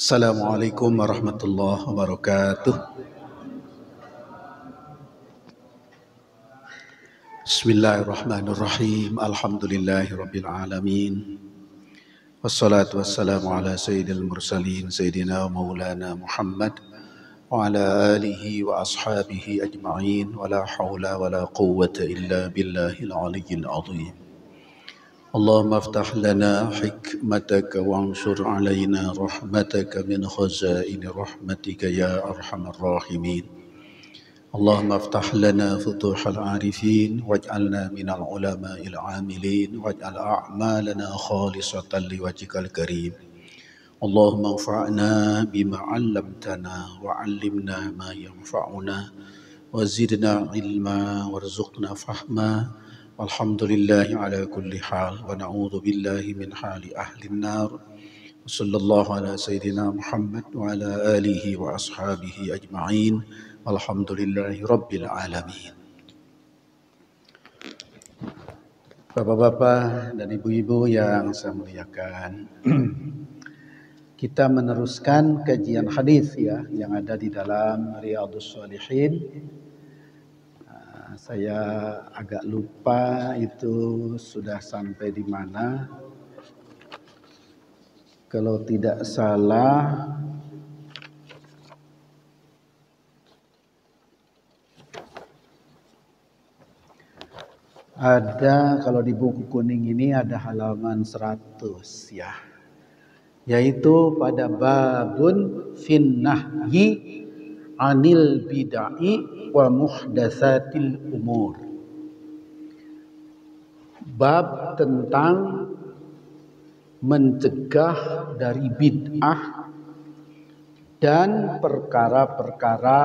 Assalamualaikum warahmatullahi wabarakatuh. Bismillahirrahmanirrahim. Alhamdulillahirabbil alamin. Wassalatu wassalamu ala sayyidil mursalin sayyidina maulana Muhammad wa ala alihi wa ashabihi ajma'in. Wa la haula wa la quwwata illa billahil aliyyil azim. Allahumma aftah lana hikmataka wansur alaina rahmataka min khazaini rahmatika ya arhamar rahimin. Allahumma aftah lana futuhal arifin waj'alna minal ulama'il amilin waj'al a'malana khalisatan liwajhikal karim. Allahumma anfa'na bima 'allamtana wa 'allimna ma yanfa'una wa zidna ilma warzuqna fahma. Alhamdulillahi ala kulli hal wa na'udzu billahi min hali ahli an-nar. Sallallahu ala sayyidina Muhammad wa ala alihi wa ashabihi ajma'in. Alhamdulillahi rabbil alamin. Bapak-bapak dan ibu-ibu yang saya muliakan, kita meneruskan kajian hadis ya yang ada di dalam Riyadhus Shalihin. Saya agak lupa itu sudah sampai di mana. Kalau tidak salah ada, kalau di buku kuning ini ada halaman 100 ya. Yaitu pada babun finnahyi anil bid'ah wa muhdatsatil umur. Bab tentang mencegah dari bid'ah dan perkara-perkara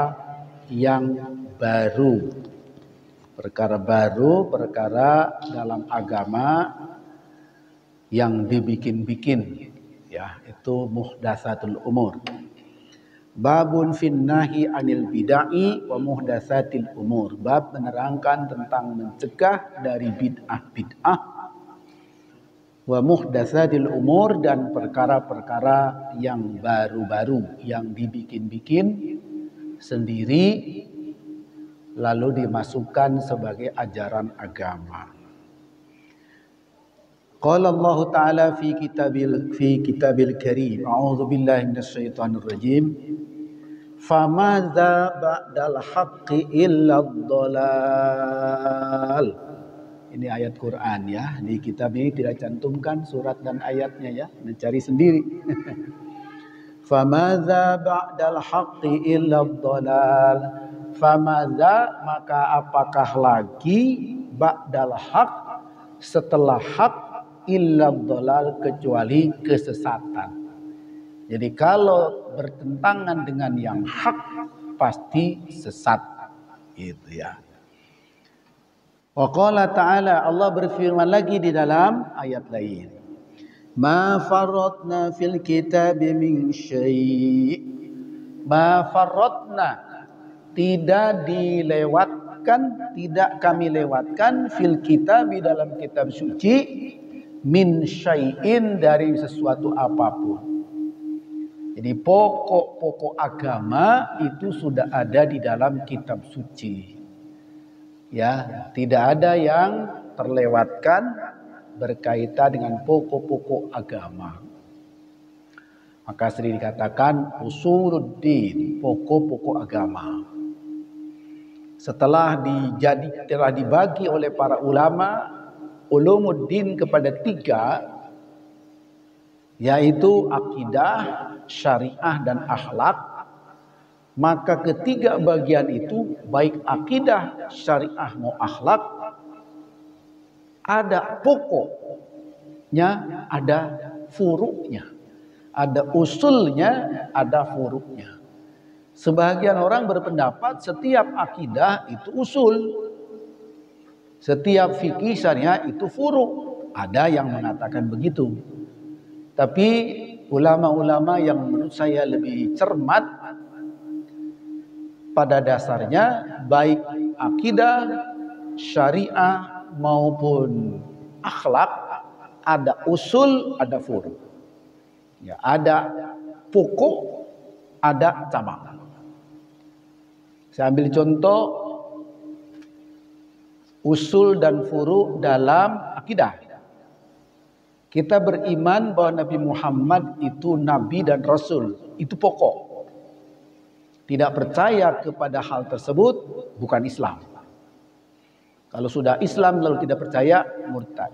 yang baru. Perkara baru, perkara dalam agama yang dibikin-bikin. Ya, itu muhdatsatul umur. Babun finnahi anil bid'ah wa muhdatsatil umur. Bab menerangkan tentang mencegah dari bid'ah wa muhdatsatil umur dan perkara-perkara yang baru-baru yang dibikin-bikin sendiri lalu dimasukkan sebagai ajaran agama. Qala Allah Ta'ala fi kitabil karim. A'udzu billahi minasyaitonir rajim. Famadza ba'dal haqqi illa dhalal. Ini ayat Quran ya. Di kitab ini tidak cantumkan surat dan ayatnya ya. Mencari sendiri. Famadza ba'dal haqqi illa dhalal. Famadza, maka apakah lagi ba'dal haqq, setelah hak, illa dhalal, kecuali kesesatan. Jadi kalau bertentangan dengan yang hak pasti sesat gitu ya. Wa qala ta'ala, Allah berfirman lagi di dalam ayat lain. Ma farratna fil kitabi min syai'. Ma farratna, tidak dilewatkan, tidak kami lewatkan fil kitabi, dalam kitab suci, min syai'in, dari sesuatu apapun. Jadi pokok-pokok agama itu sudah ada di dalam kitab suci. Ya, tidak ada yang terlewatkan berkaitan dengan pokok-pokok agama. Maka sering dikatakan usuluddin, pokok-pokok agama. Setelah telah dibagi oleh para ulama ulumuddin kepada 3, yaitu akidah, syariah dan akhlak, maka ketiga bagian itu, baik akidah, syariah maupun akhlak, ada pokoknya, ada furuknya, ada usulnya, ada furuknya. Sebagian orang berpendapat setiap akidah itu usul, setiap fikih syariah itu furuk. Ada yang mengatakan begitu. Tapi ulama-ulama yang menurut saya lebih cermat, pada dasarnya baik akidah, syariah maupun akhlak ada usul, ada furu. Ya, ada pokok, ada cabang. Saya ambil contoh usul dan furu dalam akidah. Kita beriman bahwa Nabi Muhammad itu nabi dan rasul, itu pokok. Tidak percaya kepada hal tersebut bukan Islam. Kalau sudah Islam lalu tidak percaya, murtad.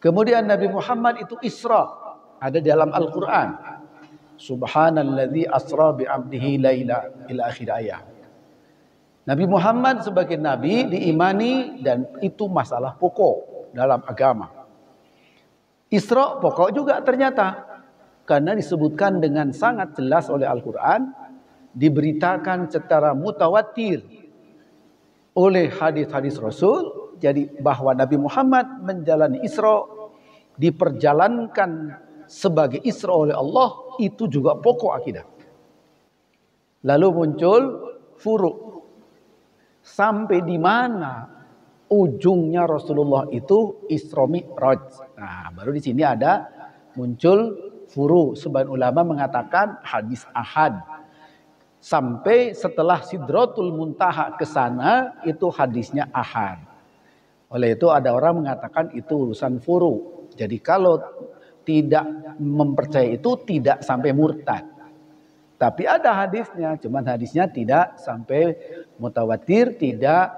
Kemudian Nabi Muhammad itu Isra, ada dalam Al-Quran. Subhanalladzi asra bi'abdihi laila ila akhir ayat. Nabi Muhammad sebagai nabi diimani dan itu masalah pokok dalam agama. Isra pokok juga ternyata, karena disebutkan dengan sangat jelas oleh Al-Quran, diberitakan secara mutawatir oleh hadis-hadis Rasul, jadi bahwa Nabi Muhammad menjalani Isra, diperjalankan sebagai Isra oleh Allah, itu juga pokok akidah. Lalu muncul furu. Sampai di mana ujungnya Rasulullah itu Isra Mi'raj. Nah, baru di sini ada muncul furu. Sebagian ulama mengatakan hadis ahad. Sampai setelah Sidratul Muntaha ke sana itu hadisnya ahad. Oleh itu ada orang mengatakan itu urusan furu. Jadi kalau tidak mempercayai itu tidak sampai murtad. Tapi ada hadisnya, cuman hadisnya tidak sampai mutawatir, tidak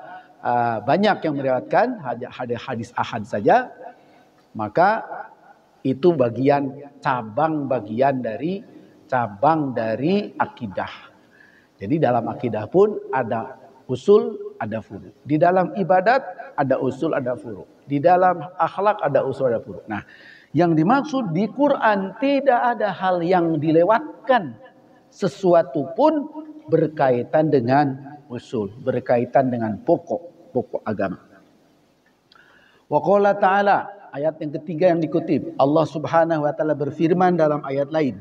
banyak yang meriwayatkan, hadis ahad saja. Maka itu cabang dari akidah. Jadi dalam akidah pun ada usul, ada furu. Di dalam ibadat ada usul, ada furu. Di dalam akhlak ada usul, ada furu. Nah, yang dimaksud di Quran tidak ada hal yang dilewatkan. Sesuatu pun berkaitan dengan usul, berkaitan dengan pokok agama. Wa qala ta'ala, ayat yang ketiga yang dikutip, Allah Subhanahu wa taala berfirman dalam ayat lain,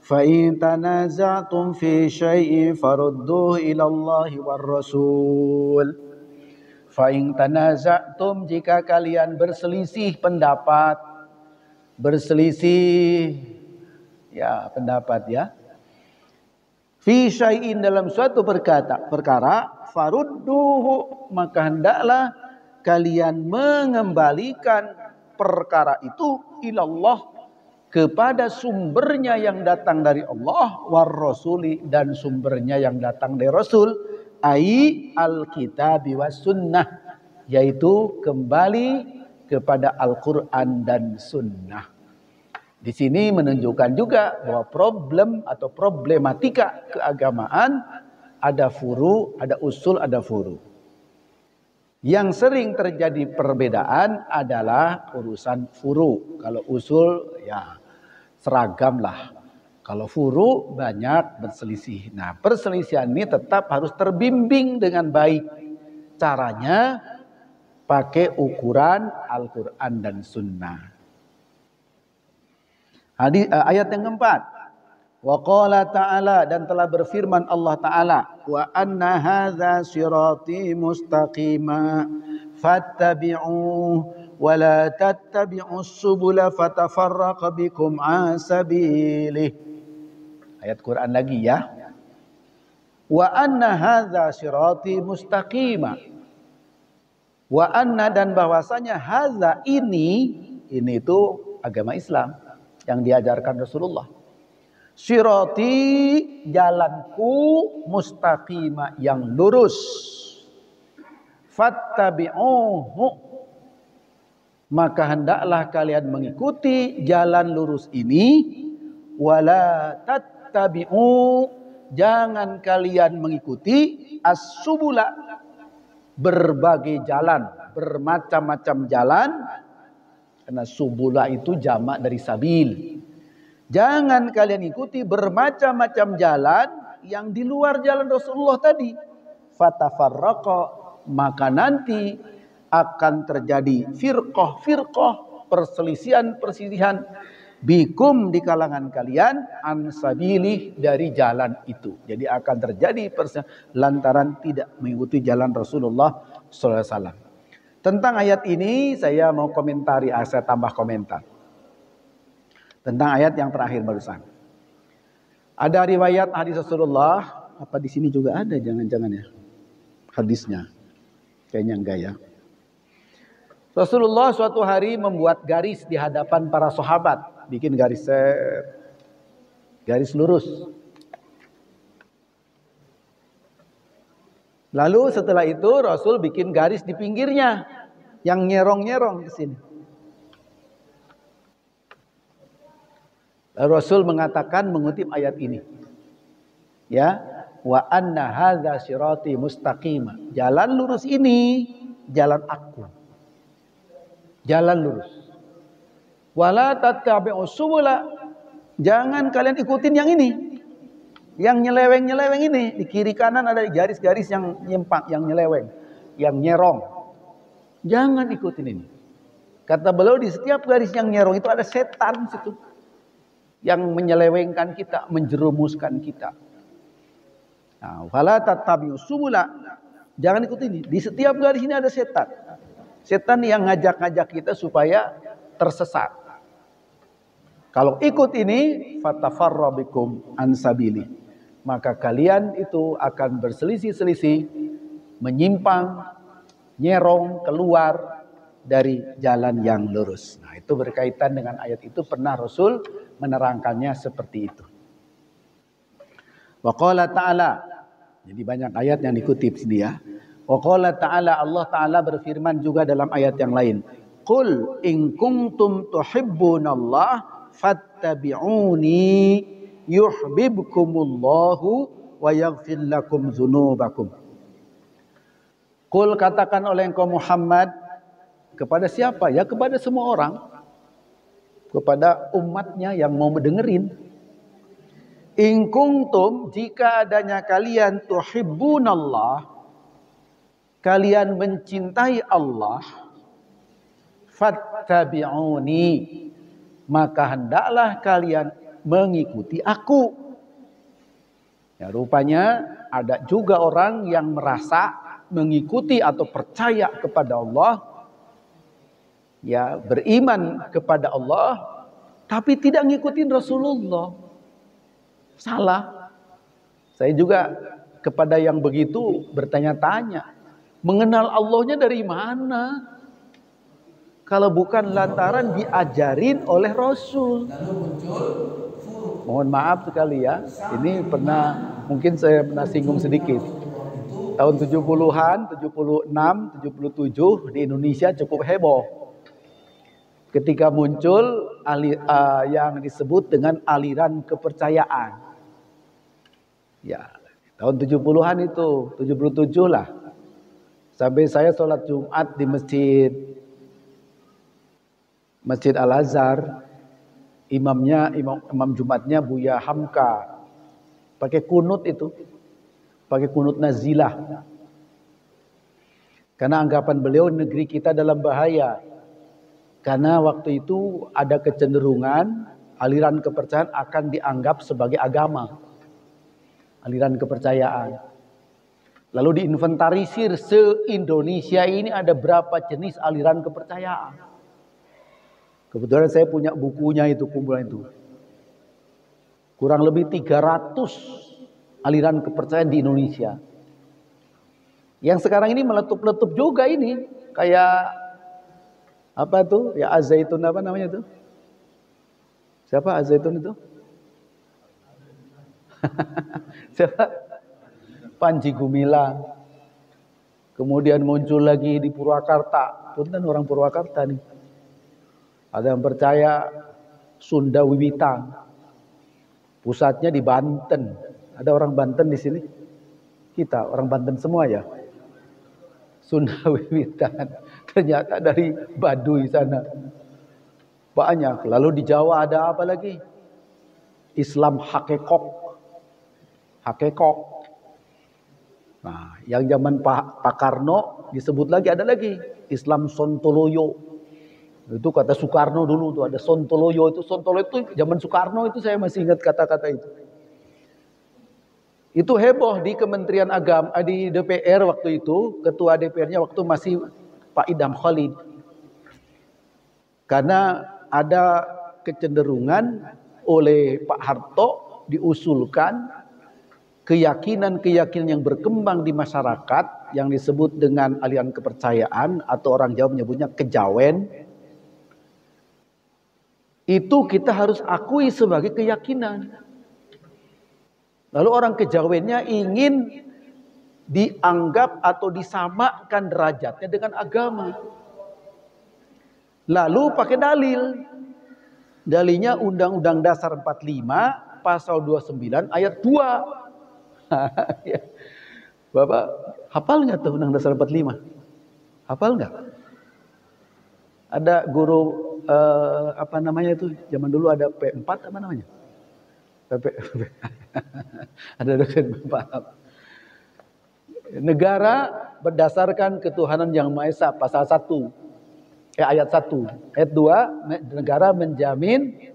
fa in tanaza'tum fi syai'in farudduhu ila Allahi war Rasul. Fa in tanaza'tum, jika kalian berselisih pendapat, pendapat ya, fi syai'in, dalam suatu perkara, farudduhu, maka hendaklah kalian mengembalikan perkara itu ilallah, kepada sumbernya yang datang dari Allah, war rasuli, dan sumbernya yang datang dari Rasul, ai alkitabi was sunnah, yaitu kembali kepada Al-Quran dan Sunnah. Di sini menunjukkan juga bahwa problem atau problematika keagamaan ada furu, ada usul, ada furu. Yang sering terjadi perbedaan adalah urusan furu. Kalau usul ya seragam lah. Kalau furu banyak berselisih. Nah, perselisihan ini tetap harus terbimbing dengan baik. Caranya pakai ukuran Al-Quran dan Sunnah. Ayat yang keempat. Wa qala ta'ala, dan telah berfirman Allah Ta'ala, wa anna hadza sirati mustaqima fattabi'uh wa la tattabi'us subula fatafarraqa bikum an sabilih. Ayat Quran lagi ya. Wa anna hadza sirati mustaqima. Wa anna, dan bahwasanya hadza ini itu agama Islam yang diajarkan Rasulullah. Sirati, jalanku, mustaqima, yang lurus. Fattabi'uhu, maka hendaklah kalian mengikuti jalan lurus ini. Wala tattabi'u, jangan kalian mengikuti as-subula, berbagai jalan, bermacam-macam jalan. Karena subula itu jamak dari sabil. Jangan kalian ikuti bermacam-macam jalan yang di luar jalan Rasulullah tadi. Fatafarraqa, maka nanti akan terjadi firqah, perselisihan, bikum, di kalangan kalian, ansabilih, dari jalan itu. Jadi akan terjadi lantaran tidak mengikuti jalan Rasulullah SAW. Tentang ayat ini saya mau komentari, saya tambah komentar. tentang ayat yang terakhir barusan. Ada riwayat hadis Rasulullah, apa di sini juga ada jangan-jangan ya hadisnya? Kayaknya enggak ya. Rasulullah suatu hari membuat garis di hadapan para sahabat, bikin garis lurus. Lalu setelah itu Rasul bikin garis di pinggirnya yang nyerong-nyerong ke sini. Lalu Rasul mengatakan mengutip ayat ini. Ya, wa anna hadza sirati mustaqima. Jalan lurus ini jalan aku. Jalan lurus. Wala tattabi'us subula. Jangan kalian ikutin yang ini. Yang nyeleweng-nyeleweng ini. Di kiri kanan ada garis-garis yang nyempang, yang nyeleweng, yang nyerong. Jangan ikutin ini. Kata beliau di setiap garis yang nyerong itu ada setan situ. Yang menyelewengkan kita, menjerumuskan kita. Nah, wala tattabi'us subula. Jangan ikuti ini. Di setiap garis ini ada setan. Setan yang ngajak-ngajak kita supaya tersesat. Kalau ikut ini, fatafarra bikum an sabili. Maka kalian itu akan berselisih-selisih, menyimpang, nyerong keluar dari jalan yang lurus. Nah, itu berkaitan dengan ayat itu, pernah Rasul menerangkannya seperti itu. Wa qala ta'ala. Jadi banyak ayat yang dikutip sini ya. Wa qala ta'ala, Allah Ta'ala berfirman juga dalam ayat yang lain. Qul in kuntum tuhibbunallah fattabi'uni yuhibbukumullahu wa yaghfir lakum dzunubakum. Qul, katakan oleh engkau Muhammad, kepada siapa? Ya kepada semua orang. Kepada umatnya yang mau mendengerin. In kuntum, jika adanya kalian tuhibbunallah, kalian mencintai Allah, fattabi'uni, maka hendaklah kalian mengikuti aku. Ya, rupanya ada juga orang yang merasa mengikuti atau percaya kepada Allah, ya beriman kepada Allah, tapi tidak ngikutin Rasulullah. Salah. Saya juga kepada yang begitu bertanya-tanya, mengenal Allahnya dari mana? Kalau bukan lantaran diajarin oleh Rasul. Mohon maaf sekali ya, ini mungkin saya pernah singgung sedikit. Tahun 70-an, 76, 77 di Indonesia cukup heboh. Ketika muncul yang disebut dengan aliran kepercayaan. Ya, tahun 70-an itu, 77 lah. Sampai saya sholat Jumat di Masjid Al-Azhar, imam Jumatnya Buya Hamka, pakai kunut itu, pakai kunut nazilah. Karena anggapan beliau negeri kita dalam bahaya. Karena waktu itu ada kecenderungan aliran kepercayaan akan dianggap sebagai agama. Aliran kepercayaan. Lalu diinventarisir se-Indonesia ini ada berapa jenis aliran kepercayaan. Kebetulan saya punya bukunya itu, kumpulan itu. Kurang lebih 300 aliran kepercayaan di Indonesia. Yang sekarang ini meletup-letup juga ini. Kayak apa tuh? Ya Az-Zaitun, apa namanya tuh? Siapa Az-Zaitun itu? Siapa? Panji Gumilang. Kemudian muncul lagi di Purwakarta. Punten orang Purwakarta nih. Ada yang percaya Sunda Wiwitan. Pusatnya di Banten. Ada orang Banten di sini? Kita orang Banten semua ya. Sunda Wiwitan. Ternyata dari Baduy sana. Banyak. Lalu di Jawa ada apa lagi? Islam Hakekok. Nah, yang zaman Pak Karno disebut lagi, ada lagi Islam Sontoloyo. Itu kata Soekarno dulu tuh, ada Sontoloyo itu. Sontoloyo itu zaman Soekarno, itu saya masih ingat kata-kata itu. Itu heboh di Kementerian Agama, di DPR waktu itu, ketua DPR-nya waktu masih Pak Idham Khalid. Karena ada kecenderungan oleh Pak Harto diusulkan keyakinan-keyakinan yang berkembang di masyarakat yang disebut dengan aliran kepercayaan atau orang Jawa menyebutnya kejawen. Itu kita harus akui sebagai keyakinan. Lalu orang kejawennya ingin dianggap atau disamakan derajatnya dengan agama. Lalu pakai dalil. Dalilnya Undang-Undang Dasar 45 pasal 29 ayat 2. Bapak hafal nggak tuh Undang-Undang Dasar 45? Hafal nggak? Ada guru apa namanya itu? Zaman dulu ada P4 apa namanya? Ada dosen Bapak. Negara berdasarkan ketuhanan yang Maha Esa pasal 1 ayat 1. Ayat 2, negara menjamin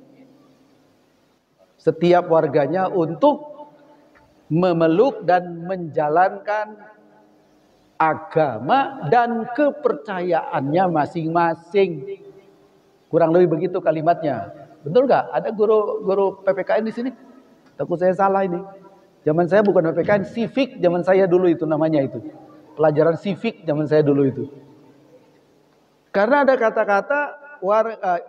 setiap warganya untuk memeluk dan menjalankan agama dan kepercayaannya masing-masing. Kurang lebih begitu kalimatnya. Betul nggak? Ada guru PPKN di sini? Takut saya salah ini. Zaman saya bukan PPKN, civic zaman saya dulu itu namanya itu. Pelajaran civic zaman saya dulu itu. Karena ada kata-kata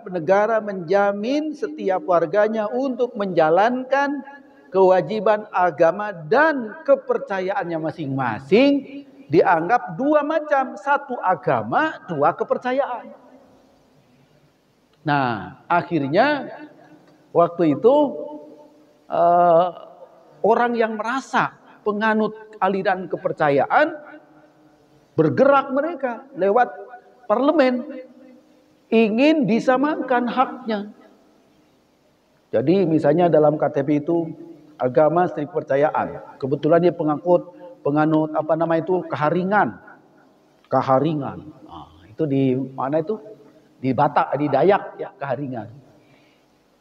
negara menjamin setiap warganya untuk menjalankan kewajiban agama dan kepercayaannya masing-masing, dianggap dua macam, satu agama, dua kepercayaan. Nah, akhirnya waktu itu orang yang merasa penganut aliran kepercayaan bergerak mereka lewat parlemen ingin disamakan haknya. Jadi misalnya dalam KTP itu agama strik kepercayaan. Kebetulan dia penganut apa nama itu keharingan. Nah, itu di mana itu? Di Batak, di Dayak ya, keharingan.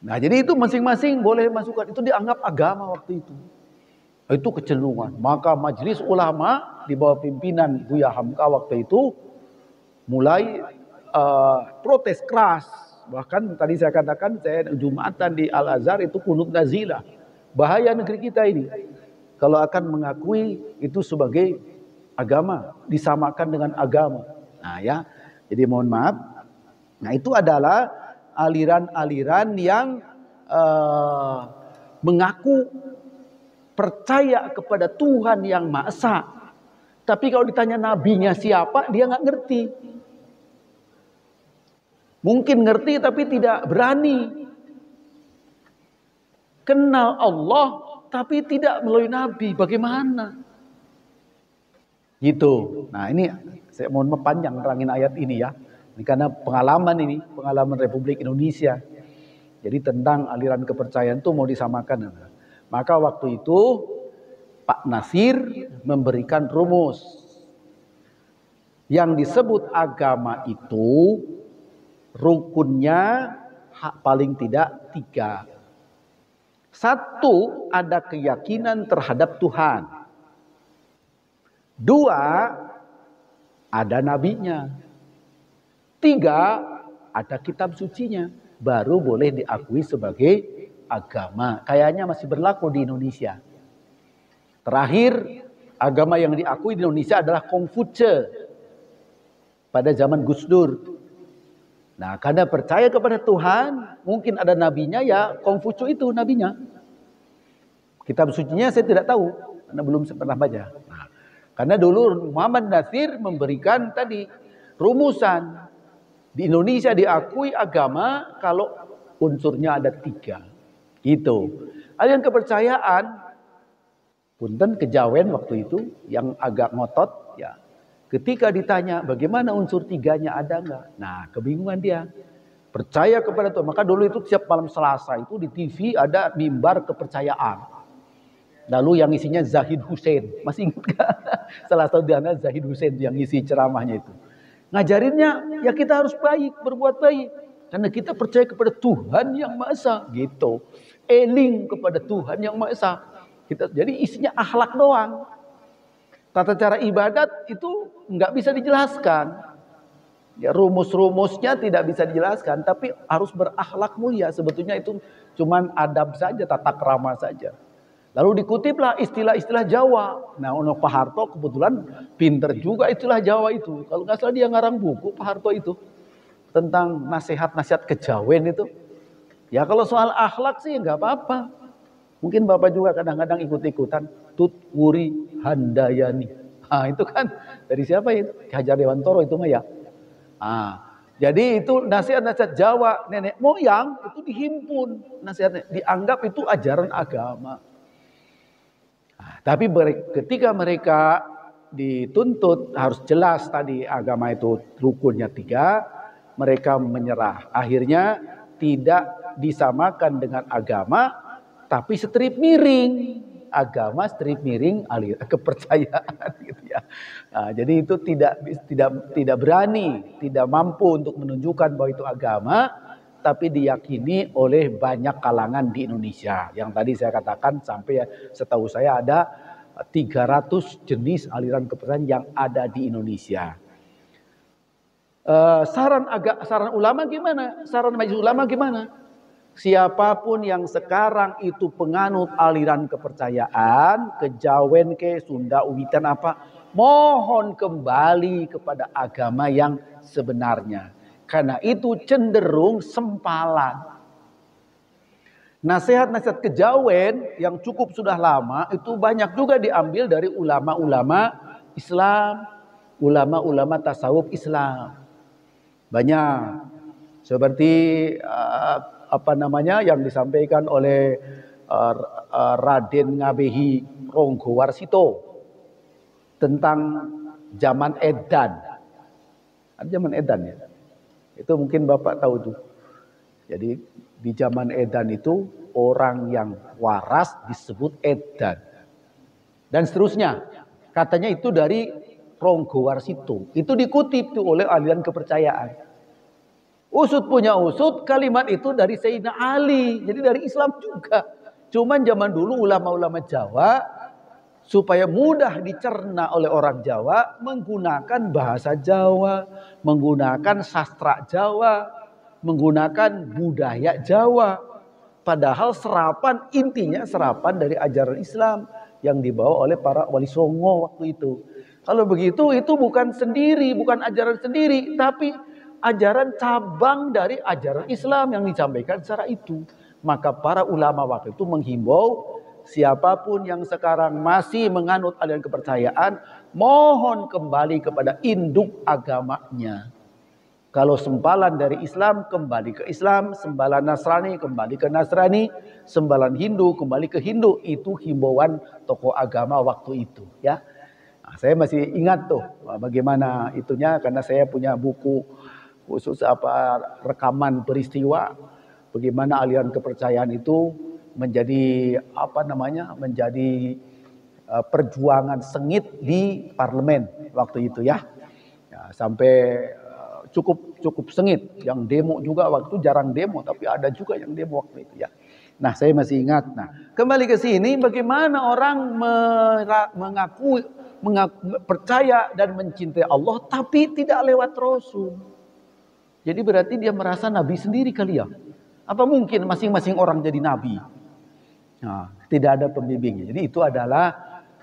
Nah, jadi itu masing-masing boleh masukkan. Itu dianggap agama waktu itu. Itu kecenderungan. Maka Majelis Ulama di bawah pimpinan Buya Hamka waktu itu mulai protes keras. Bahkan tadi saya katakan saya Jumatan di Al-Azhar itu kunut nazilah. Bahaya negeri kita ini. Kalau akan mengakui itu sebagai agama, disamakan dengan agama. Nah ya, jadi mohon maaf. Nah itu adalah aliran-aliran yang mengaku percaya kepada Tuhan yang Maha Esa. Tapi kalau ditanya nabinya siapa, dia nggak ngerti. Mungkin ngerti tapi tidak berani. Kenal Allah tapi tidak melalui nabi. Bagaimana? Gitu. Nah ini saya mohon panjang terangin ayat ini ya. Ini karena pengalaman Republik Indonesia. Jadi tentang aliran kepercayaan itu mau disamakan. Maka waktu itu Pak Nasir memberikan rumus. Yang disebut agama itu rukunnya paling tidak 3. 1, ada keyakinan terhadap Tuhan. 2, ada nabinya. 3, ada kitab sucinya. Baru boleh diakui sebagai agama. Kayaknya masih berlaku di Indonesia. Terakhir, agama yang diakui di Indonesia adalah Konghucu pada zaman Gus Dur. Nah, karena percaya kepada Tuhan, mungkin ada nabinya ya Konghucu itu nabinya. Kitab sucinya saya tidak tahu, karena belum pernah baca. Nah, karena dulu Muhammad Nasir memberikan tadi rumusan. Di Indonesia diakui agama kalau unsurnya ada 3. Gitu. Aliran kepercayaan, punten kejawen waktu itu yang agak ngotot ya. Ketika ditanya bagaimana unsur 3-nya ada enggak? Nah, kebingungan dia. Percaya kepada Tuhan. Maka dulu itu setiap malam Selasa itu di TV ada mimbar kepercayaan. Lalu yang isinya Zahid Hussein. Masih ingat gak? Salah satu dana Zahid Hussein yang isi ceramahnya itu. Ngajarinnya ya kita harus baik, berbuat baik. Karena kita percaya kepada Tuhan yang Maha Esa. Gitu. Eling kepada Tuhan yang Maha Esa. Jadi isinya akhlak doang. Tata cara ibadat itu nggak bisa dijelaskan. Ya, rumus-rumusnya tidak bisa dijelaskan, tapi harus berakhlak mulia. Sebetulnya itu cuman adab saja, tata krama saja. Lalu dikutiplah istilah-istilah Jawa. Nah, Ono Pak Harto kebetulan pinter juga istilah Jawa itu. Kalau nggak salah dia ngarang buku Pak Harto itu tentang nasihat-nasihat kejawen itu. Ya kalau soal akhlak sih nggak apa-apa. Mungkin Bapak juga kadang-kadang ikut-ikutan. Tutwuri Handayani. Nah, itu kan dari siapa itu? Ki Hajar Dewantoro itu mah ya. Jadi itu nasihat-nasihat Jawa nenek moyang itu dihimpun nasihatnya, dianggap itu ajaran agama. Tapi ketika mereka dituntut harus jelas tadi agama itu rukunnya 3, mereka menyerah. Akhirnya tidak disamakan dengan agama, tapi strip miring. Agama strip miring aliran kepercayaan gitu ya. Jadi itu tidak berani, tidak mampu untuk menunjukkan bahwa itu agama, tapi diyakini oleh banyak kalangan di Indonesia. Yang tadi saya katakan sampai setahu saya ada 300 jenis aliran kepercayaan yang ada di Indonesia. Saran ulama gimana? Saran majelis ulama gimana? Siapapun yang sekarang itu penganut aliran kepercayaan, kejawen ke Sunda Wiwitan apa, mohon kembali kepada agama yang sebenarnya. Karena itu cenderung sempalan. Nasihat-nasihat kejawen yang cukup sudah lama itu banyak juga diambil dari ulama-ulama Islam, ulama-ulama tasawuf Islam. Banyak. Seperti yang disampaikan oleh Raden Ngabehi Ronggowarsito tentang zaman edan. Ada zaman edan ya. Itu mungkin Bapak tahu tuh. Jadi di zaman edan itu orang yang waras disebut edan. Dan seterusnya. Katanya itu dari Ronggowarsito. Itu dikutip tuh oleh aliran kepercayaan. Usut punya usut, kalimat itu dari Sayyidina Ali. Jadi dari Islam juga. Cuman zaman dulu ulama-ulama Jawa, supaya mudah dicerna oleh orang Jawa, menggunakan bahasa Jawa, menggunakan sastra Jawa, menggunakan budaya Jawa. Padahal intinya serapan dari ajaran Islam yang dibawa oleh para wali songo waktu itu. Kalau begitu, itu bukan ajaran sendiri, tapi ajaran cabang dari ajaran Islam yang disampaikan secara itu. Maka para ulama waktu itu menghimbau siapapun yang sekarang masih menganut aliran kepercayaan, mohon kembali kepada induk agamanya. Kalau sempalan dari Islam, kembali ke Islam. Sempalan Nasrani, kembali ke Nasrani. Sempalan Hindu, kembali ke Hindu. Itu himbauan tokoh agama waktu itu. Ya, saya masih ingat tuh bagaimana itunya, karena saya punya buku khusus rekaman peristiwa bagaimana aliran kepercayaan itu menjadi perjuangan sengit di parlemen waktu itu ya, sampai cukup sengit. Yang demo juga waktu jarang demo, tapi ada juga yang demo waktu itu ya. Nah, saya masih ingat. Nah, kembali ke sini, bagaimana orang mengaku percaya dan mencintai Allah tapi tidak lewat Rasul. Jadi berarti dia merasa nabi sendiri kali ya. Apa mungkin masing-masing orang jadi nabi? Nah, tidak ada pembimbingnya. Jadi itu adalah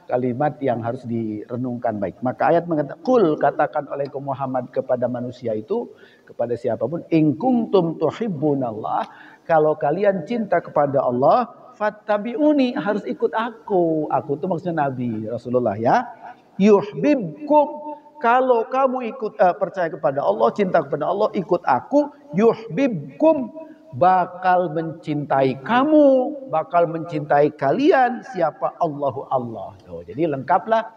kalimat yang harus direnungkan baik. Maka ayat mengatakan, "Qul," katakan oleh Muhammad kepada manusia itu, kepada siapapun, "In kuntum tuhibbunallah," kalau kalian cinta kepada Allah, fattabi'uni, harus ikut aku. Aku itu maksudnya Nabi Rasulullah ya. Yuhibbukum, kalau kamu percaya kepada Allah, cinta kepada Allah, ikut aku, yuhibbukum, bakal mencintai kamu, bakal mencintai kalian siapa? Allahu Allah. Jadi lengkaplah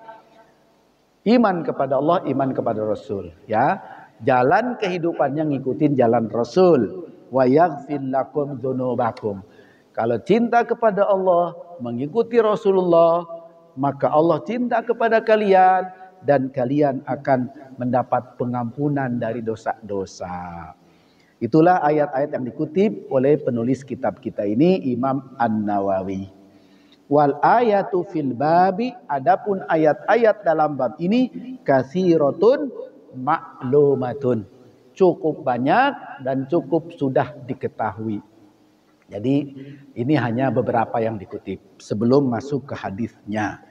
iman kepada Allah, iman kepada Rasul ya. Jalan kehidupannya ngikutin jalan Rasul. Wa yaghfir lakum dzunubakum. Kalau cinta kepada Allah, mengikuti Rasulullah, maka Allah cinta kepada kalian dan kalian akan mendapat pengampunan dari dosa-dosa. Itulah ayat-ayat yang dikutip oleh penulis kitab kita ini, Imam An-Nawawi. Wal ayatu fil babi, adapun ayat-ayat dalam bab ini katsiratun ma'lumatun. cukup banyak dan cukup sudah diketahui. Jadi ini hanya beberapa yang dikutip sebelum masuk ke hadisnya.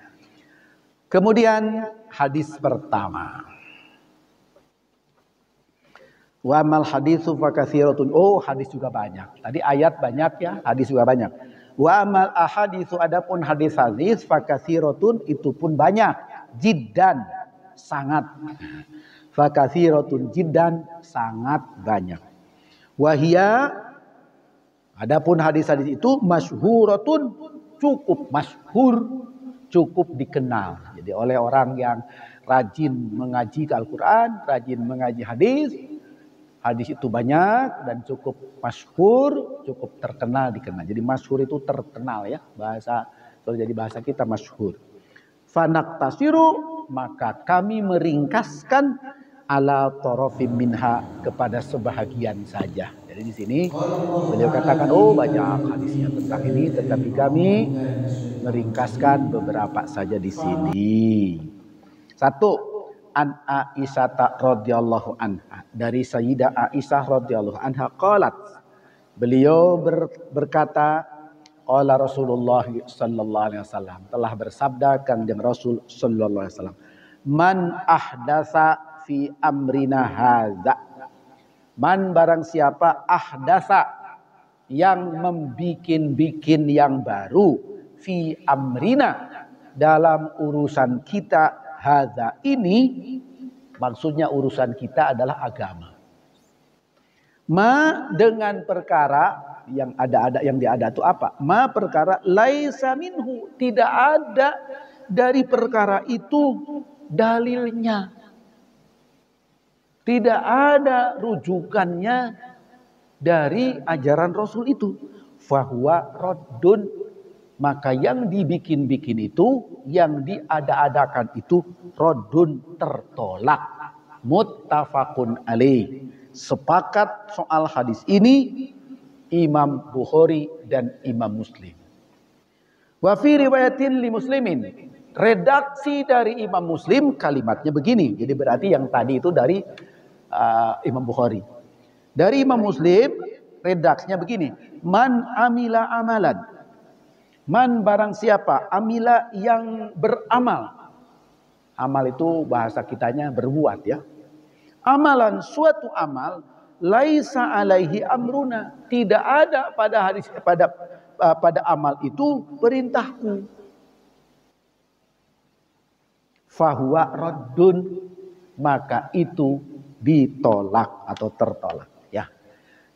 Kemudian hadis pertama. Wa mal haditsu fakatsiratun. Oh, hadis juga banyak. Tadi ayat banyak ya, hadis juga banyak. Wa mal ahaditsu, adapun hadis-hadis fakatsiratun itu pun banyak. Jiddan, sangat. Fakatsiratun jiddan, sangat banyak. Wahia, adapun hadis-hadis itu masyhuratun, cukup masyhur, cukup dikenal. Jadi oleh orang yang rajin mengaji Al-Quran, rajin mengaji hadis, hadis itu banyak dan cukup masyhur, cukup terkenal, dikenal. Jadi masyhur itu terkenal ya, bahasa kalau jadi bahasa kita masyhur. Fanaktasiru, maka kami meringkaskan ala tarafim minha, kepada sebahagian saja. Jadi di sini beliau katakan, oh banyak hadisnya tentang ini, tetapi kami meringkaskan beberapa saja di sini. Satu, an Aisyah radhiyallahu anha, dari Sayyidah Aisyah radhiyallahu anha qalat, beliau berkata, qala Rasulullah sallallahu alaihi wasallam, telah bersabda Kanjeng Rasul sallallahu alaihi wasallam, man ahdatsa fi amrina hadza, man barang siapa ahdasa, yang membikin-bikin yang baru, fi amrina, dalam urusan kita, hadza ini, maksudnya urusan kita adalah agama. Ma, dengan perkara yang ada itu apa? Ma, perkara laisa minhu, tidak ada dari perkara itu dalilnya. Tidak ada rujukannya dari ajaran Rasul itu. Fahuwa raddun, maka yang dibikin-bikin itu, yang diada-adakan itu, raddun, tertolak. Muttafaqun alaih. Sepakat soal hadis ini Imam Bukhari dan Imam Muslim. Wa fi riwayatin li Muslimin, redaksi dari Imam Muslim kalimatnya begini. Jadi berarti yang tadi itu dari Imam Bukhari. Dari Imam Muslim redaksinya begini. Man amila amalan. Man barang siapa, amila yang beramal. Amal itu bahasa kitanya berbuat ya. Amalan, suatu amal, laisa alaihi amruna, tidak ada pada amal itu perintahku. Fahuwa raddun, maka itu ditolak atau tertolak ya.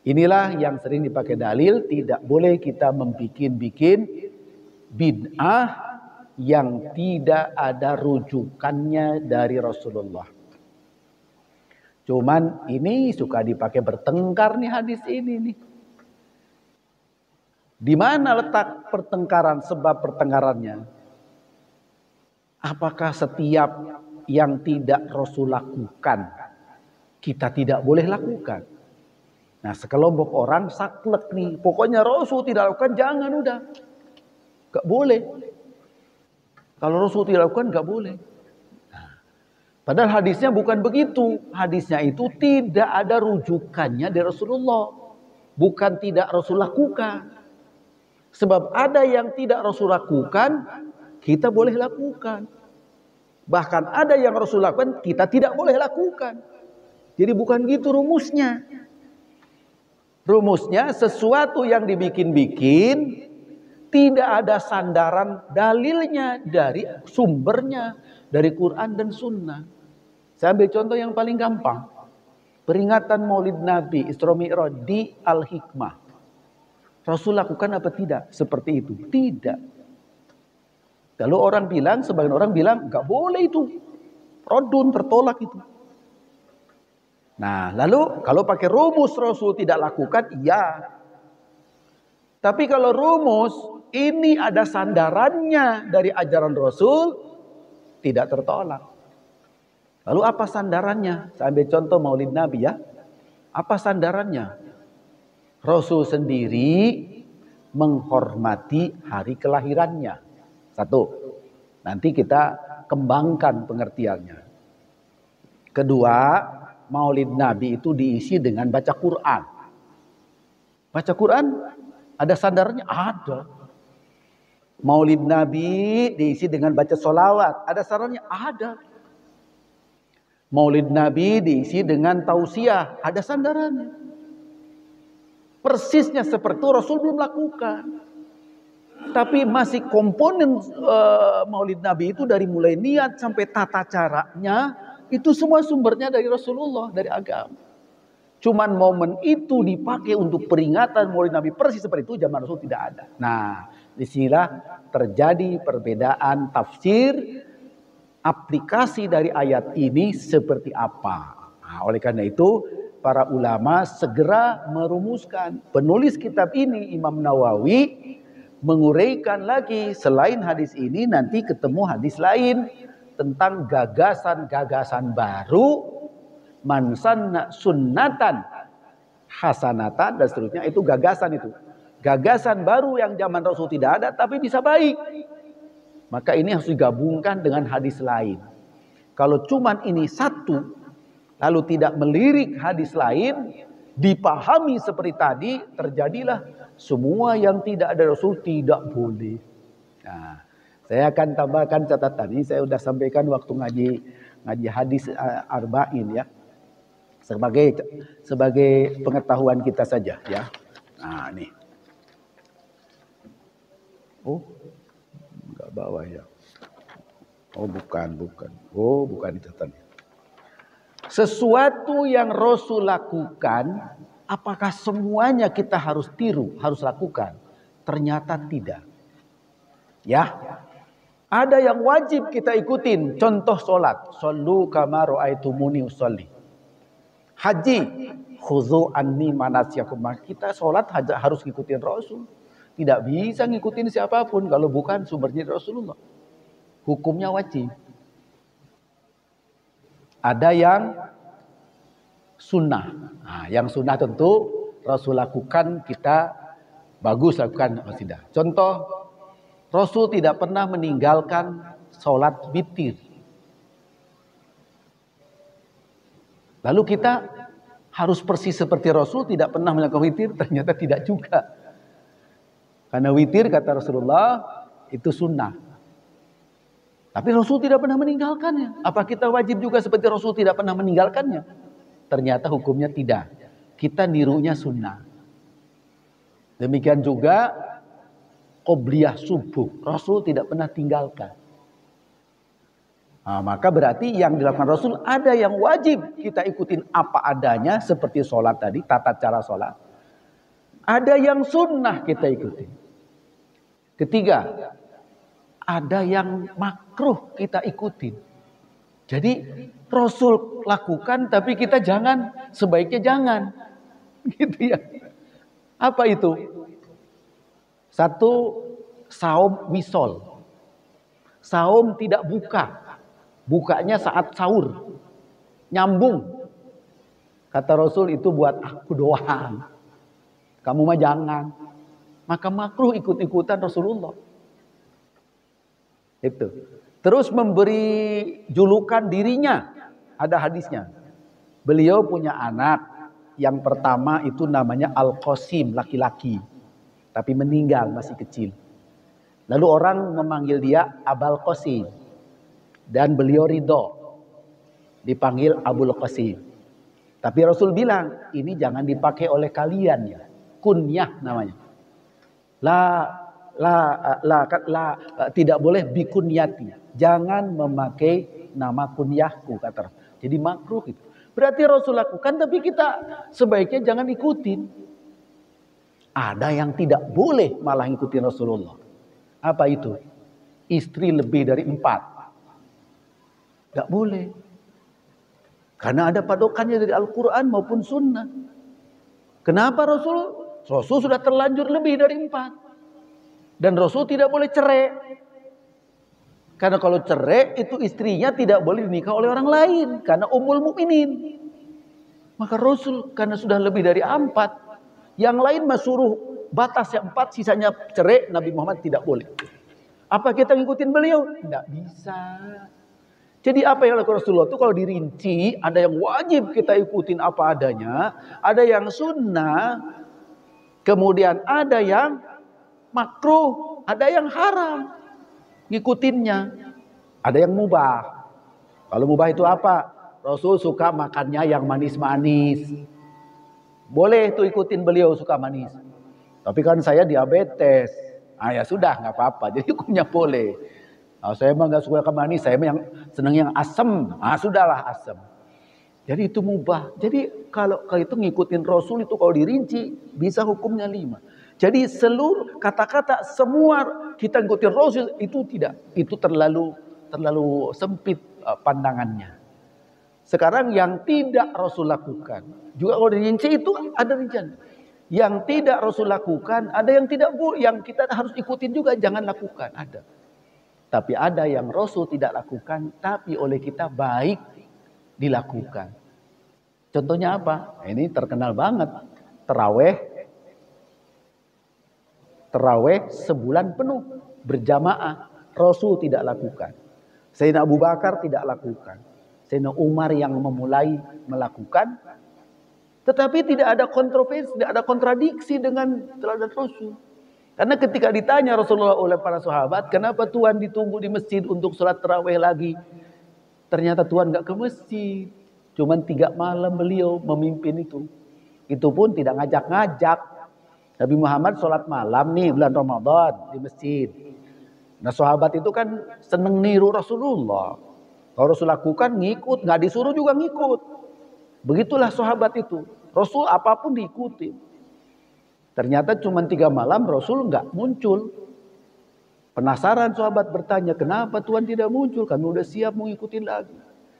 Inilah yang sering dipakai dalil, tidak boleh kita membikin-bikin bid'ah yang tidak ada rujukannya dari Rasulullah. Cuman ini suka dipakai bertengkar nih hadis ini nih. Di mana letak pertengkaran, sebab pertengkarannya? Apakah setiap yang tidak Rasul lakukan kita tidak boleh lakukan? Nah, sekelompok orang saklek nih, pokoknya Rasul tidak lakukan, jangan, udah gak boleh. Kalau Rasul tidak lakukan gak boleh. Nah, padahal hadisnya bukan begitu. Hadisnya itu tidak ada rujukannya dari Rasulullah, bukan tidak Rasul lakukan. Sebab ada yang tidak Rasul lakukan, kita boleh lakukan. Bahkan ada yang Rasul lakukan, kita tidak boleh lakukan. Jadi bukan gitu rumusnya. Rumusnya sesuatu yang dibikin-bikin, tidak ada sandaran dalilnya dari sumbernya, dari Quran dan Sunnah. Saya ambil contoh yang paling gampang. Peringatan Maulid Nabi Isra Mi'raj di Al-Hikmah. Rasul lakukan apa tidak seperti itu? Tidak. Kalau orang bilang, sebagian orang bilang, nggak boleh itu. Rodun, tertolak itu. Nah, lalu kalau pakai rumus Rasul tidak lakukan, iya. Tapi kalau rumus ini ada sandarannya dari ajaran Rasul, tidak tertolak. Lalu apa sandarannya? Saya ambil contoh Maulid Nabi ya. Apa sandarannya? Rasul sendiri menghormati hari kelahirannya. Satu, nanti kita kembangkan pengertiannya. Kedua, Maulid Nabi itu diisi dengan baca Quran. Baca Quran ada sandarannya? Ada. Maulid Nabi diisi dengan baca sholawat. Ada sandarannya? Ada. Maulid Nabi diisi dengan tausiah. Ada sandarannya. Persisnya seperti itu Rasul belum lakukan. Tapi masih komponen Maulid Nabi itu dari mulai niat sampai tata caranya. Itu semua sumbernya dari Rasulullah, dari agama. Cuman momen itu dipakai untuk peringatan Maulid Nabi persis seperti itu zaman Rasul tidak ada. Nah, disinilah terjadi perbedaan tafsir aplikasi dari ayat ini seperti apa. Nah, oleh karena itu para ulama segera merumuskan. Penulis kitab ini Imam Nawawi menguraikan lagi selain hadis ini nanti ketemu hadis lain tentang gagasan-gagasan baru, man sanna sunnatan hasanatan dan seterusnya. Itu gagasan itu. Gagasan baru yang zaman Rasul tidak ada tapi bisa baik. Maka ini harus digabungkan dengan hadis lain. Kalau cuman ini satu lalu tidak melirik hadis lain, dipahami seperti tadi, terjadilah semua yang tidak ada Rasul tidak boleh. Nah, saya akan tambahkan catatan ini, saya sudah sampaikan waktu ngaji hadis arba'in ya. Sebagai pengetahuan kita saja ya. Nah, ini. Oh, enggak bawa ya. Oh, bukan. Oh, bukan catatan. Sesuatu yang Rasul lakukan, apakah semuanya kita harus tiru, harus lakukan? Ternyata tidak. Ya. Ada yang wajib kita ikutin. Contoh sholat. Shollu kama ra'aitumuni usolli. Haji. Khudhu anni manasyakum. Kita sholat harus ngikutin Rasul. Tidak bisa ngikutin siapapun kalau bukan sumbernya Rasulullah. Hukumnya wajib. Ada yang sunnah. Nah, yang sunnah tentu Rasul lakukan, kita bagus lakukan atau tidak. Contoh, Rasul tidak pernah meninggalkan sholat witir. Lalu kita harus persis seperti Rasul tidak pernah melakukan witir? Ternyata tidak juga. Karena witir kata Rasulullah itu sunnah. Tapi Rasul tidak pernah meninggalkannya. Apa kita wajib juga seperti Rasul tidak pernah meninggalkannya? Ternyata hukumnya tidak. Kita nirunya sunnah. Demikian juga qobliyah subuh. Rasul tidak pernah tinggalkan. Nah, maka berarti yang dilakukan Rasul ada yang wajib kita ikutin apa adanya. Seperti sholat tadi, tata cara sholat. Ada yang sunnah kita ikutin. Ketiga, ada yang makruh kita ikutin. Jadi Rasul lakukan tapi kita jangan, sebaiknya jangan. Gitu ya. Apa itu? Satu, saum wisol. Saum tidak buka. Bukanya saat sahur. Nyambung. Kata Rasul itu buat aku doang. Kamu mah jangan. Maka makruh ikut-ikutan Rasulullah. Itu. Terus memberi julukan dirinya. Ada hadisnya. Beliau punya anak. Yang pertama itu namanya Al-Qasim, laki-laki. Tapi meninggal, masih kecil. Lalu orang memanggil dia Abul Qasim. Dan beliau ridho. Dipanggil Abul Qasim. Tapi Rasul bilang, ini jangan dipakai oleh kalian ya. Kunyah namanya. Tidak boleh bikunyati. Jangan memakai nama kunyahku, kata Rasul. Jadi makruh itu. Berarti Rasul lakukan tapi kita sebaiknya jangan ikutin. Ada yang tidak boleh malah ikutin Rasulullah. Apa itu? Istri lebih dari 4. Tidak boleh. Karena ada padokannya dari Al-Quran maupun Sunnah. Kenapa Rasul sudah terlanjur lebih dari 4. Dan Rasul tidak boleh cerai. Karena kalau cerai itu istrinya tidak boleh dinikah oleh orang lain. Karena Ummul Mukminin. Maka Rasul karena sudah lebih dari 4. Yang lain suruh batas yang 4, sisanya cerai. Nabi Muhammad tidak boleh. Apa kita ngikutin beliau? Tidak bisa. Jadi apa yang dilakukan Rasulullah itu kalau dirinci, ada yang wajib kita ikutin apa adanya, ada yang sunnah, kemudian ada yang makruh, ada yang haram ngikutinnya, ada yang mubah. Kalau mubah itu apa? Rasul suka makannya yang manis-manis, boleh tuh ikutin beliau suka manis. Tapi kan saya diabetes, ya sudah nggak apa-apa, jadi hukumnya boleh. Saya emang nggak suka manis, saya yang senang yang asam. Sudahlah asam. Jadi itu mubah. Jadi kalau itu ngikutin Rasul itu kalau dirinci bisa hukumnya 5. Jadi seluruh kata-kata semua kita ngikutin Rasul itu tidak, itu terlalu sempit pandangannya. Sekarang yang tidak Rasul lakukan juga kalau dirinci itu ada rincian. Yang tidak Rasul lakukan ada yang tidak yang kita harus ikutin juga, jangan lakukan, ada. Tapi ada yang Rasul tidak lakukan, tapi oleh kita baik dilakukan. Contohnya apa? Ini terkenal banget. Terawih sebulan penuh berjamaah. Rasul tidak lakukan. Sayyidina Abu Bakar tidak lakukan. Sayyidina Umar yang memulai melakukan. Tetapi tidak ada kontroversi, tidak ada kontradiksi dengan teladan Rasul. Karena ketika ditanya Rasulullah oleh para sahabat, kenapa Tuhan ditunggu di masjid untuk sholat tarawih lagi? Ternyata Tuhan nggak ke masjid. Cuman 3 malam beliau memimpin itu. Itu pun tidak ngajak-ngajak. Nabi Muhammad sholat malam nih bulan Ramadan di masjid. Nah sahabat itu kan seneng niru Rasulullah. Kalau Rasul lakukan ngikut, nggak disuruh juga ngikut. Begitulah sahabat itu. Rasul apapun diikuti. Ternyata cuma 3 malam Rasul nggak muncul. Penasaran sahabat bertanya, kenapa Tuhan tidak muncul? Kami udah siap mau ngikutin lagi.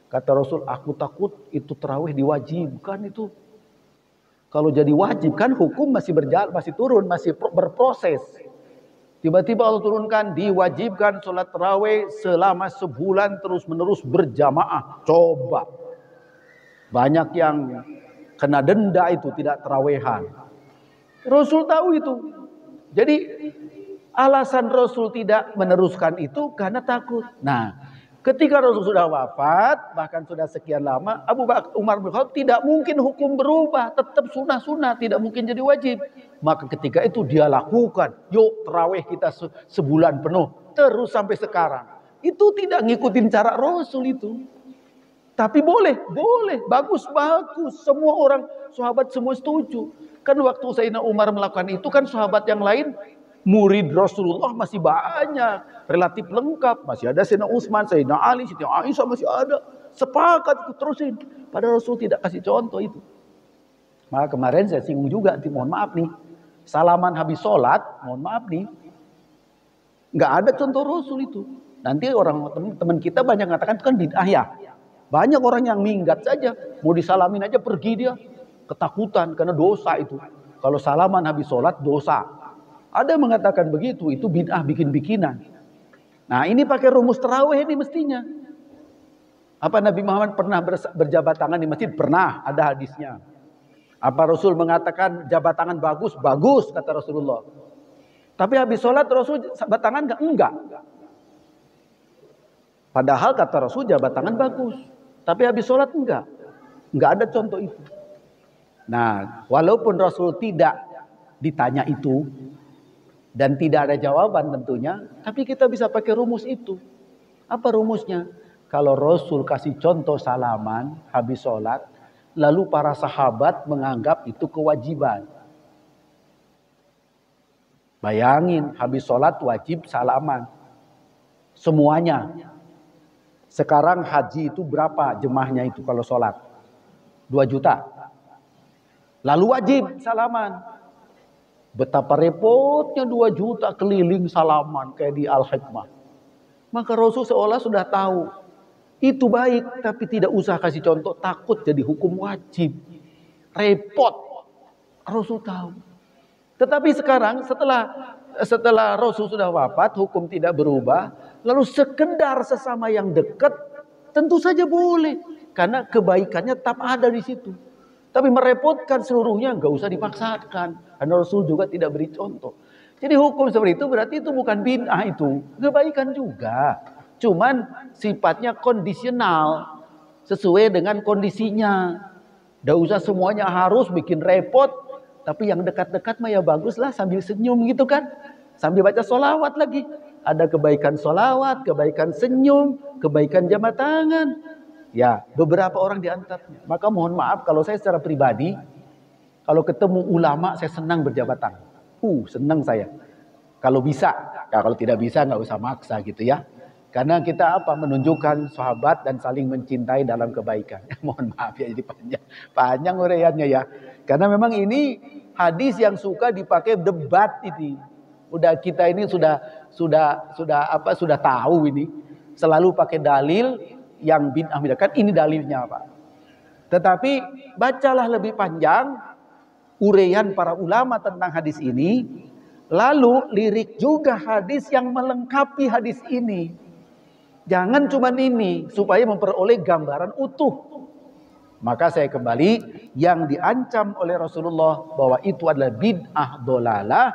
Kata Rasul, aku takut itu tarawih diwajibkan itu. Kalau jadi wajib kan hukum masih berjalan, masih turun, masih berproses. Tiba-tiba Allah turunkan, diwajibkan sholat tarawih selama sebulan terus menerus berjamaah. Coba. Banyak yang kena denda itu tidak tarawehan. Rasul tahu itu. Jadi alasan Rasul tidak meneruskan itu karena takut. Nah, ketika Rasul sudah wafat, bahkan sudah sekian lama, Abu Bakar Umar bin Khattab tidak mungkin hukum berubah, tetap sunnah-sunnah, tidak mungkin jadi wajib. Maka ketika itu dia lakukan, yuk tarawih kita sebulan penuh, terus sampai sekarang. Itu tidak ngikutin cara Rasul itu. Tapi boleh, bagus. Semua orang sahabat semua setuju. Kan waktu Sayyidina Umar melakukan itu kan sahabat yang lain murid Rasulullah masih banyak, relatif lengkap. Masih ada Sayyidina Utsman, Sayyidina Ali, Sayyidina Aisyah masih ada. Sepakat itu terusin. Padahal Rasul tidak kasih contoh itu. Maka kemarin saya singgung juga, mohon maaf nih. Salaman habis sholat, mohon maaf nih. Nggak ada contoh Rasul itu. Nanti orang teman kita banyak mengatakan itu kan bid'ah ya. Banyak orang yang minggat saja, mau disalamin aja pergi dia. Ketakutan karena dosa itu. Kalau salaman habis sholat dosa. Ada yang mengatakan begitu, itu bid'ah bikin-bikinan. Nah ini pakai rumus tarawih ini mestinya. Apa Nabi Muhammad pernah berjabat tangan di masjid? Pernah, ada hadisnya. Apa Rasul mengatakan jabat tangan bagus? Bagus kata Rasulullah. Tapi habis sholat Rasul jabat tangan enggak. Padahal kata Rasul jabat tangan bagus. Tapi habis sholat enggak. Enggak ada contoh itu. Nah, walaupun Rasul tidak ditanya itu dan tidak ada jawaban tentunya, tapi kita bisa pakai rumus itu. Apa rumusnya? Kalau Rasul kasih contoh salaman habis sholat, lalu para sahabat menganggap itu kewajiban. Bayangin, habis sholat wajib salaman. Semuanya. Sekarang haji itu berapa jemaahnya itu kalau sholat? 2 juta. Lalu wajib salaman. Betapa repotnya 2 juta keliling salaman kayak di Al-Hikmah. Maka Rasul seolah sudah tahu. Itu baik tapi tidak usah kasih contoh, takut jadi hukum wajib. Repot. Rasul tahu. Tetapi sekarang setelah Rasul sudah wafat, hukum tidak berubah. Lalu sekedar sesama yang dekat tentu saja boleh. Karena kebaikannya tetap ada di situ. Tapi merepotkan seluruhnya nggak usah dipaksakan. Karena Rasul juga tidak beri contoh. Jadi hukum seperti itu berarti itu bukan bid'ah itu. Kebaikan juga. Cuman sifatnya kondisional, sesuai dengan kondisinya. Nggak usah semuanya harus bikin repot, tapi yang dekat-dekat mah ya baguslah sambil senyum gitu kan. Sambil baca sholawat lagi. Ada kebaikan sholawat, kebaikan senyum, kebaikan jabat tangan. Ya, beberapa orang di antaranya. Maka mohon maaf kalau saya secara pribadi, kalau ketemu ulama saya senang berjabat tangan. Senang saya. Kalau bisa, ya, kalau tidak bisa nggak usah maksa gitu ya. Karena kita menunjukkan sahabat dan saling mencintai dalam kebaikan. Mohon maaf ya jadi panjang uraiannya ya. Karena memang ini hadis yang suka dipakai debat ini. Udah kita ini sudah tahu ini. Selalu pakai dalil yang bid'ah kan ini dalilnya Pak. Tetapi bacalah lebih panjang uraian para ulama tentang hadis ini. Lalu lirik juga hadis yang melengkapi hadis ini. Jangan cuma ini, supaya memperoleh gambaran utuh. Maka saya kembali, yang diancam oleh Rasulullah bahwa itu adalah bid'ah dolalah,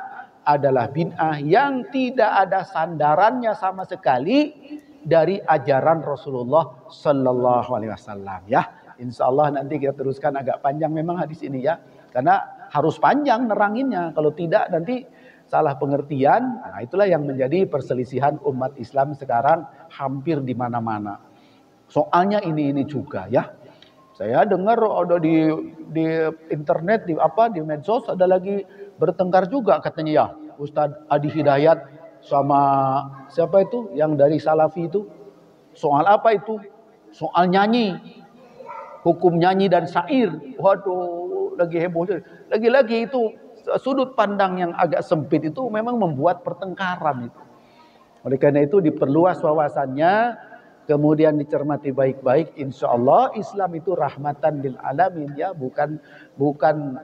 adalah bid'ah yang tidak ada sandarannya sama sekali dari ajaran Rasulullah Sallallahu Alaihi Wasallam. Ya, insya Allah nanti kita teruskan agak panjang memang hadis ini ya, karena harus panjang neranginnya. Kalau tidak nanti salah pengertian. Nah, itulah yang menjadi perselisihan umat Islam sekarang hampir di mana-mana. Soalnya ini juga ya. Saya dengar ada di internet di medsos ada lagi bertengkar juga katanya ya. Ustadz Adi Hidayat sama siapa itu yang dari Salafi itu? Soal apa itu? Soal nyanyi. Hukum nyanyi dan syair. Waduh, lagi heboh. Lagi-lagi itu sudut pandang yang agak sempit itu memang membuat pertengkaran itu. Oleh karena itu diperluas wawasannya, kemudian dicermati baik-baik. Insya Allah Islam itu rahmatan lil alamin ya, bukan bukan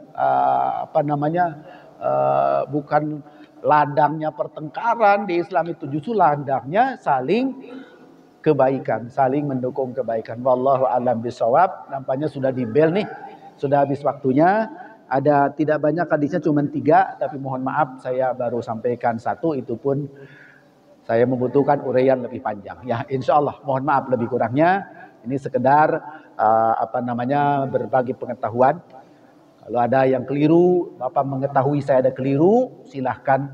ladangnya pertengkaran. Di Islam itu justru ladangnya saling kebaikan, saling mendukung kebaikan. Wallahu a'lam bishawab. Nampaknya sudah di bel nih, sudah habis waktunya. Ada tidak banyak hadisnya cuma 3, tapi mohon maaf saya baru sampaikan 1, itu pun saya membutuhkan uraian lebih panjang. Ya, insya Allah mohon maaf lebih kurangnya. Ini sekedar berbagi pengetahuan. Kalau ada yang keliru, Bapak mengetahui saya ada keliru, silahkan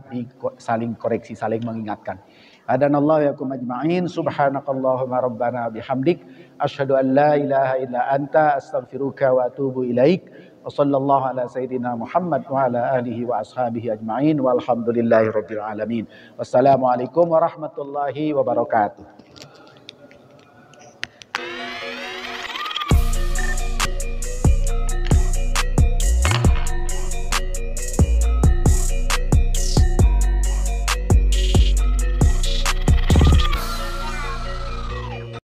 saling koreksi, saling mengingatkan. Hadanallahu yakum ajma'in. Subhanakallahumma rabbana bihamdik. Asyhadu an la ilaha illa anta astaghfiruka wa atubu ilaik. Wassallallahu ala sayyidina Muhammad wa ala alihi wa ashabihi ajma'in. Walhamdulillahi rabbil alamin. Wassalamualaikum warahmatullahi wabarakatuh.